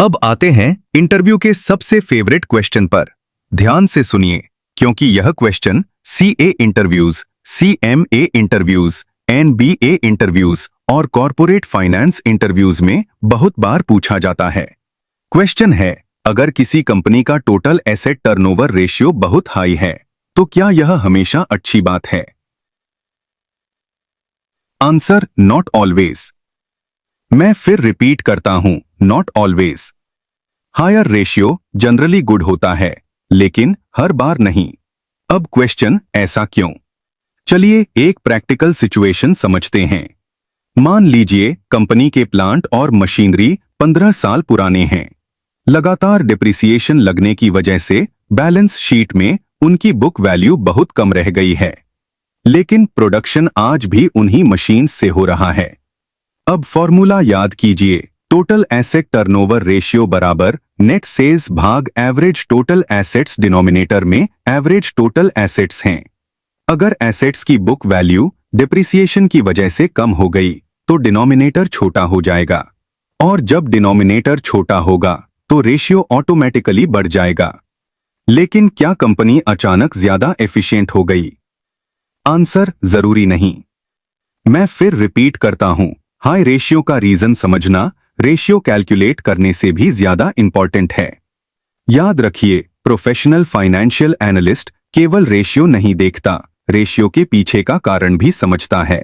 अब आते हैं इंटरव्यू के सबसे फेवरेट क्वेश्चन पर। ध्यान से सुनिए, क्योंकि यह question CA interviews, CMA interviews, NBA interviews और कॉर्पोरेट फाइनेंस इंटरव्यूज में बहुत बार पूछा जाता है। क्वेश्चन है, अगर किसी कंपनी का टोटल एसेट टर्नओवर रेशियो बहुत हाई है तो क्या यह हमेशा अच्छी बात है? Answer, not always. मैं फिर रिपीट करता हूं, not always. Higher ratio generally good होता है, लेकिन हर बार नहीं। अब क्वेश्चन, ऐसा क्यों? चलिए एक प्रैक्टिकल सिचुएशन समझते हैं। मान लीजिए कंपनी के प्लांट और मशीनरी 15 साल पुराने हैं। लगातार डिप्रिसिएशन लगने की वजह से बैलेंस शीट में उनकी बुक वैल्यू बहुत कम रह गई है, लेकिन प्रोडक्शन आज भी उन्हीं मशीन्स से हो रहा है। अब फॉर्मूला याद कीजिए, टोटल एसेट टर्नओवर रेशियो बराबर नेट सेल्स भाग एवरेज टोटल एसेट्स। डिनोमिनेटर में एवरेज टोटल एसेट्स हैं। अगर एसेट्स की बुक वैल्यू डिप्रिसिएशन की वजह से कम हो गई तो डिनोमिनेटर छोटा हो जाएगा, और जब डिनोमिनेटर छोटा होगा तो रेशियो ऑटोमेटिकली बढ़ जाएगा। लेकिन क्या कंपनी अचानक ज्यादा एफिशिएंट हो गई? आंसर, जरूरी नहीं। मैं फिर रिपीट करता हूं, हाई रेशियो का रीजन समझना रेशियो कैलकुलेट करने से भी ज्यादा इंपॉर्टेंट है। याद रखिए, प्रोफेशनल फाइनेंशियल एनालिस्ट केवल रेशियो नहीं देखता, रेशियो के पीछे का कारण भी समझता है।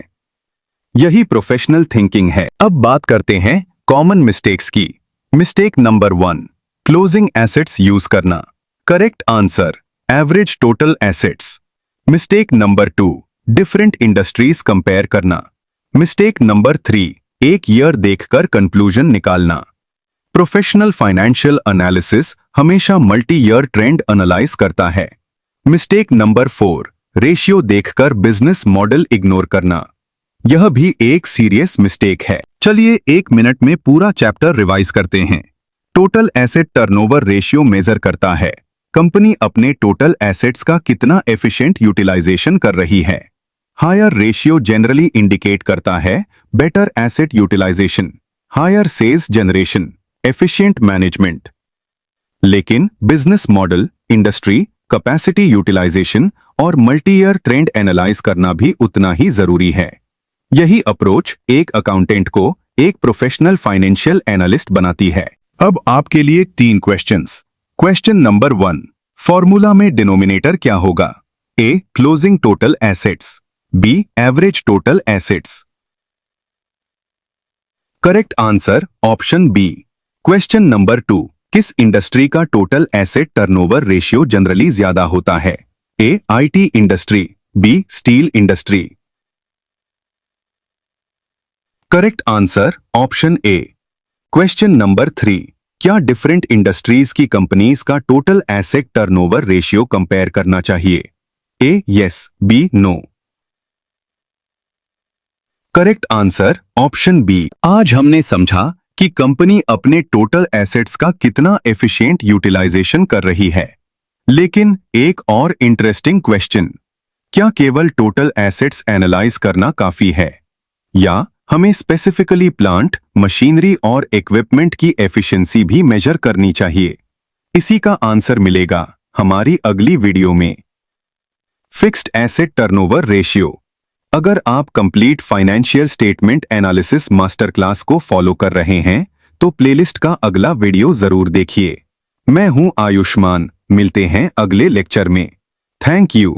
यही प्रोफेशनल थिंकिंग है। अब बात करते हैं कॉमन मिस्टेक्स की। Mistake number 1, closing assets use करना। Correct answer, average total assets. Mistake number 2, different industries compare करना। मिस्टेक नंबर 3, एक ईयर देखकर कंक्लूजन निकालना। प्रोफेशनल फाइनेंशियल एनालिसिस हमेशा मल्टी ईयर ट्रेंड एनालाइज करता है। मिस्टेक नंबर 4, रेशियो देखकर बिजनेस मॉडल इग्नोर करना। यह भी एक सीरियस मिस्टेक है। चलिए 1 मिनट में पूरा चैप्टर रिवाइज करते हैं। Total asset turnover ratio measure करता है कंपनी अपने टोटल एसेट्स का कितना एफिशिएंट यूटिलाइजेशन कर रही है। हायर रेशियो जनरली इंडिकेट करता है better asset utilisation, higher sales generation, efficient management. लेकिन business model, industry, capacity utilisation और मल्टी ईयर ट्रेंड एनालाइज करना भी उतना ही जरूरी है। यही अप्रोच एक अकाउंटेंट को एक प्रोफेशनल फाइनेंशियल एनालिस्ट बनाती है। अब आपके लिए 3 क्वेश्चंस। क्वेश्चन नंबर 1, फॉर्मूला में डिनोमिनेटर क्या होगा? A, closing total assets, B, average total assets. Correct answer, option B. Question number 2, किस इंडस्ट्री का total asset turnover ratio generally ज्यादा होता है? A, IT industry, B, steel industry. Correct answer, option A. Question number 3, क्या different industries की companies का total asset turnover ratio compare करना चाहिए? A, yes, B, no. Correct answer, option B. आज हमने समझा कि कंपनी अपने टोटल एसेट्स का कितना एफिशिएंट यूटिलाइजेशन कर रही है। लेकिन एक और इंटरेस्टिंग क्वेश्चन, क्या केवल टोटल एसेट्स एनालाइज करना काफी है, या हमें स्पेसिफिकली प्लांट, मशीनरी और इक्विपमेंट की एफिशिएंसी भी मेजर करनी चाहिए? इसी का आंसर मिलेगा हमारी अगली वीडियो में। Fixed asset turnover ratio. अगर आप complete financial statement analysis master class को फॉलो कर रहे हैं तो प्लेलिस्ट का अगला वीडियो जरूर देखिए। मैं हूं आयुष्मान, मिलते हैं अगले लेक्चर में। Thank you.